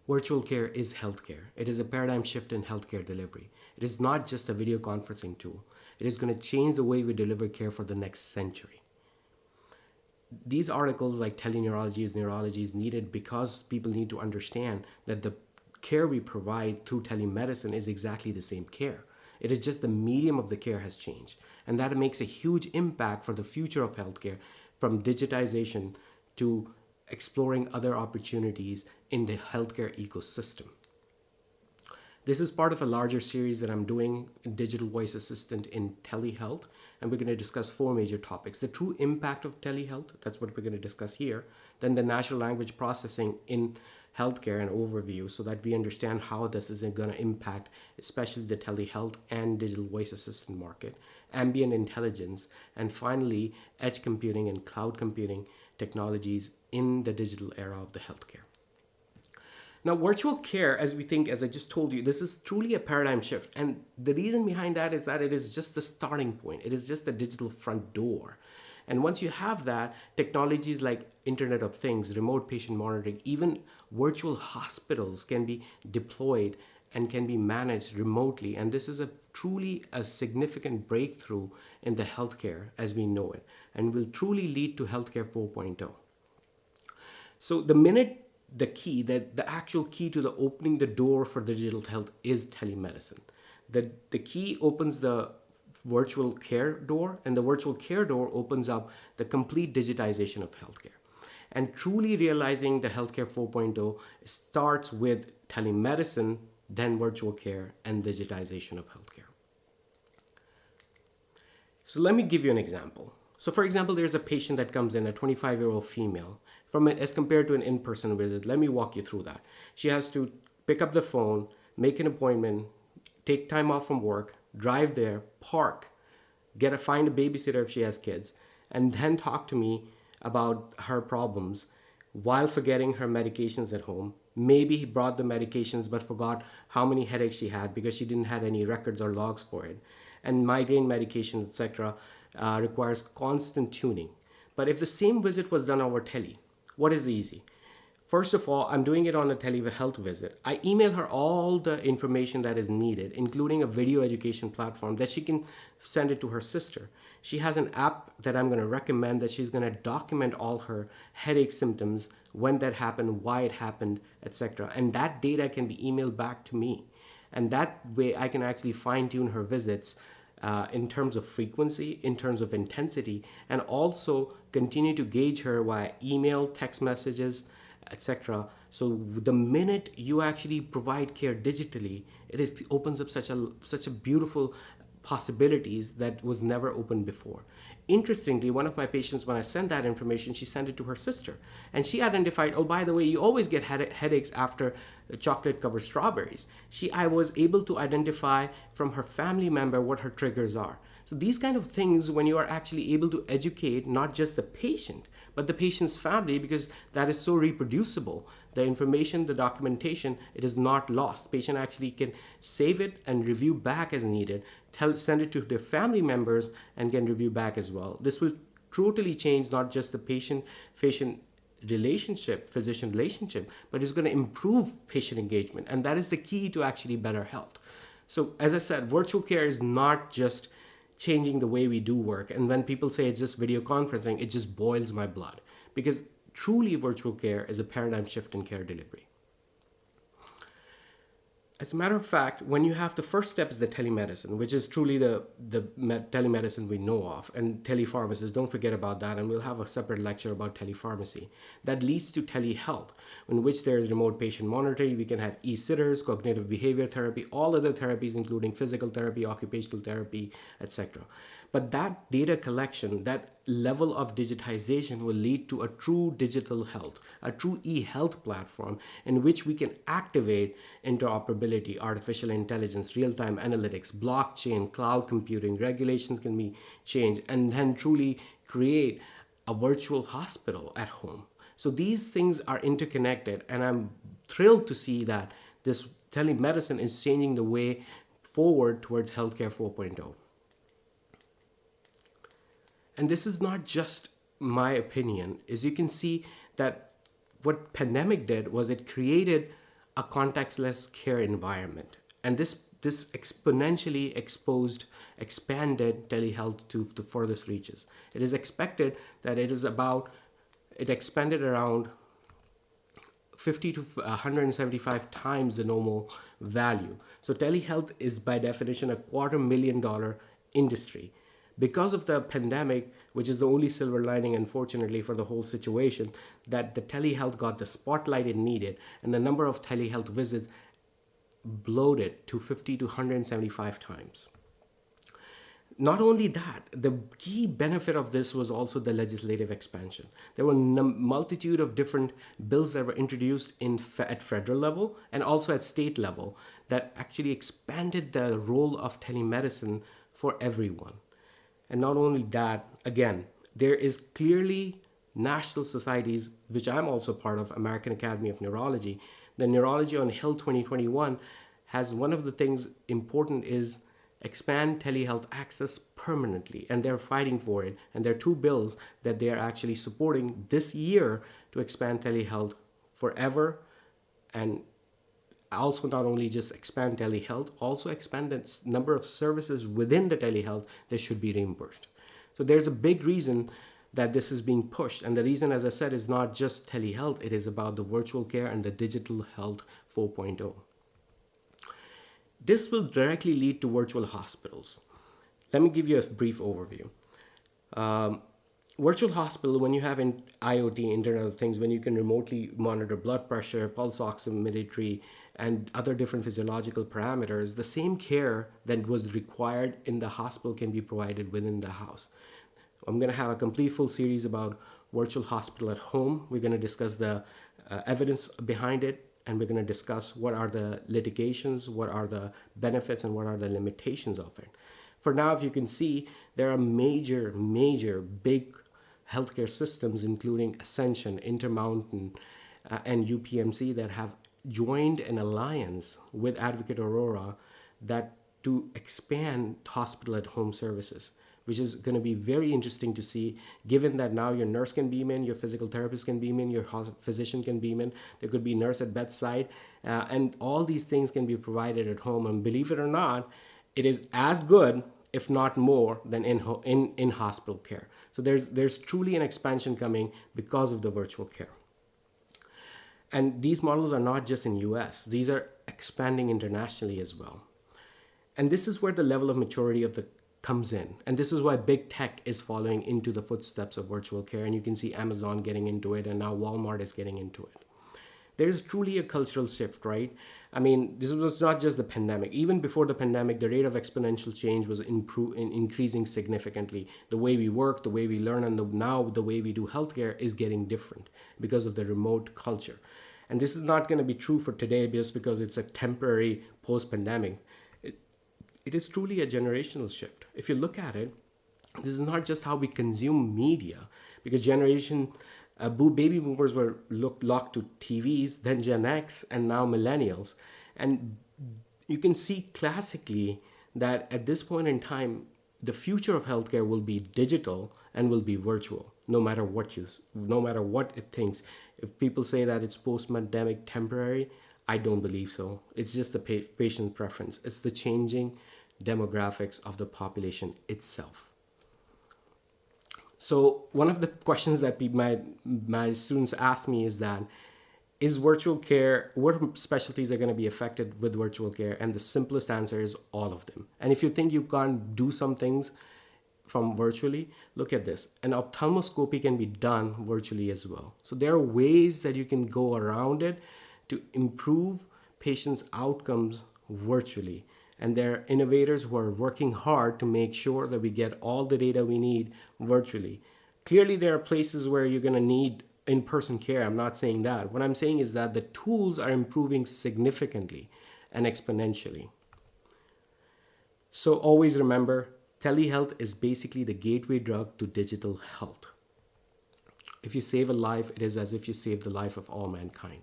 Virtual care is healthcare. It is a paradigm shift in healthcare delivery. It is not just a video conferencing tool. It is going to change the way we deliver care for the next century. These articles like Teleneurology is neurology is needed because people need to understand that the care we provide through telemedicine is exactly the same care. It is just the medium of the care has changed. And that makes a huge impact for the future of healthcare, from digitization to exploring other opportunities in the healthcare ecosystem. This is part of a larger series that I'm doing, Digital Voice Assistant in Telehealth, and we're going to discuss 4 major topics. The true impact of telehealth, that's what we're going to discuss here. Then the natural language processing in healthcare, an overview, so that we understand how this is going to impact especially the telehealth and digital voice assistant market, ambient intelligence, and finally, edge computing and cloud computing technologies in the digital era of the healthcare. Now, virtual care, as I just told you, this is truly a paradigm shift. And the reason behind that is that it is just the starting point. It is just the digital front door. And once you have that, technologies like Internet of Things, remote patient monitoring, even virtual hospitals can be deployed and can be managed remotely. And this is truly a significant breakthrough in the healthcare as we know it, and will truly lead to healthcare 4.0. So the actual key to the opening the door for digital health is telemedicine. The key opens the virtual care door, and the virtual care door opens up the complete digitization of healthcare. And truly realizing the healthcare 4.0 starts with telemedicine, then virtual care, and digitization of healthcare. So let me give you an example. So for example, there's a patient that comes in, a 25-year-old female, as compared to an in-person visit. Let me walk you through that. She has to pick up the phone, make an appointment, take time off from work, drive there, park, find a babysitter if she has kids, and then talk to me about her problems while forgetting her medications at home. Maybe he brought the medications but forgot how many headaches she had because she didn't have any records or logs for it. And migraine medication, etc., requires constant tuning. But if the same visit was done over tele, what is easy? First of all, I'm doing it on a telehealth visit. I email her all the information that is needed, including a video education platform that she can send it to her sister. She has an app that I'm going to recommend that she's going to document all her headache symptoms, when that happened, why it happened, etc. And that data can be emailed back to me. And that way I can actually fine-tune her visits in terms of frequency, in terms of intensity, and also continue to gauge her via email, text messages, etc. So the minute you actually provide care digitally, it opens up such a beautiful possibilities that was never open before. Interestingly, one of my patients, when I sent that information, she sent it to her sister, and she identified, oh, by the way, you always get headaches after chocolate covered strawberries. I was able to identify from her family member what her triggers are. So these kind of things, when you are actually able to educate not just the patient, but the patient's family, because that is so reproducible. The information, the documentation, it is not lost. Patient actually can save it and review back as needed, send it to their family members, and can review back as well. This will totally change not just the patient relationship, physician relationship, but it's going to improve patient engagement. And that is the key to actually better health. So as I said, virtual care is not just changing the way we do work. And when people say it's just video conferencing, it just boils my blood, because truly virtual care is a paradigm shift in care delivery. As a matter of fact, when you have the first step is the telemedicine, which is truly the telemedicine we know of, and telepharmacists, don't forget about that, and we'll have a separate lecture about telepharmacy. That leads to telehealth, in which there is remote patient monitoring. We can have e-sitters, cognitive behavior therapy, all other therapies, including physical therapy, occupational therapy, etc. But that data collection, that level of digitization will lead to a true digital health, a true e-health platform in which we can activate interoperability, artificial intelligence, real-time analytics, blockchain, cloud computing, regulations can be changed, and then truly create a virtual hospital at home. So these things are interconnected, and I'm thrilled to see that this telemedicine is changing the way forward towards healthcare 4.0. And this is not just my opinion. As you can see, that what pandemic did was it created a contactless care environment. And this exponentially expanded telehealth to the furthest reaches. It is expected that it expanded around 50 to 175 times the normal value. So telehealth is by definition a $250,000 industry. Because of the pandemic, which is the only silver lining, unfortunately, for the whole situation, that the telehealth got the spotlight it needed, and the number of telehealth visits bloated to 50 to 175 times. Not only that, the key benefit of this was also the legislative expansion. There were a multitude of different bills that were introduced at federal level and also at state level that actually expanded the role of telemedicine for everyone. And not only that, again, there is clearly national societies, which I'm also part of, American Academy of Neurology. The Neurology on Hill 2021 has one of the things important is expand telehealth access permanently, and they're fighting for it. And there are two bills that they are actually supporting this year to expand telehealth forever, and also not only just expand telehealth, also expand the number of services within the telehealth that should be reimbursed. So there's a big reason that this is being pushed. And the reason, as I said, is not just telehealth, it is about the virtual care and the digital health 4.0. This will directly lead to virtual hospitals. Let me give you a brief overview. Virtual hospital, when you have in IoT, Internet of Things, when you can remotely monitor blood pressure, pulse oximetry, and other different physiological parameters, the same care that was required in the hospital can be provided within the house. I'm going to have a complete full series about virtual hospital at home. We're going to discuss the evidence behind it, and we're going to discuss what are the litigations, what are the benefits, and what are the limitations of it. For now, if you can see, there are major, big healthcare systems, including Ascension, Intermountain, and UPMC, that have joined an alliance with Advocate Aurora that to expand hospital at home services, which is going to be very interesting to see, given that now your nurse can beam in, your physical therapist can beam in, your physician can beam in, there could be nurse at bedside, and all these things can be provided at home. And believe it or not, it is as good, if not more, than in hospital care. So there's truly an expansion coming because of the virtual care. And these models are not just in US, these are expanding internationally as well. And this is where the level of maturity of the comes in. And this is why big tech is following into the footsteps of virtual care. And you can see Amazon getting into it, and now Walmart is getting into it. There's truly a cultural shift, right? I mean, this was not just the pandemic. Even before the pandemic, the rate of exponential change was increasing significantly. The way we work, the way we learn, and now the way we do healthcare is getting different because of the remote culture. And this is not going to be true for today just because it's a temporary post-pandemic. It is truly a generational shift. If you look at it, this is not just how we consume media, because baby boomers were locked to TVs, then Gen X, and now millennials. And you can see classically that at this point in time, the future of healthcare will be digital and will be virtual, no matter what it thinks. If people say that it's post-pandemic temporary, I don't believe so. It's just the patient preference. It's the changing demographics of the population itself. So one of the questions that my students ask me is that, is virtual care, what specialties are going to be affected with virtual care? And the simplest answer is all of them. And if you think you can't do some things from virtually, look at this. An ophthalmoscopy can be done virtually as well. So there are ways that you can go around it to improve patients' outcomes virtually. And there are innovators who are working hard to make sure that we get all the data we need virtually. Clearly, there are places where you're going to need in-person care. I'm not saying that. What I'm saying is that the tools are improving significantly and exponentially. So always remember, telehealth is basically the gateway drug to digital health. If you save a life, it is as if you saved the life of all mankind.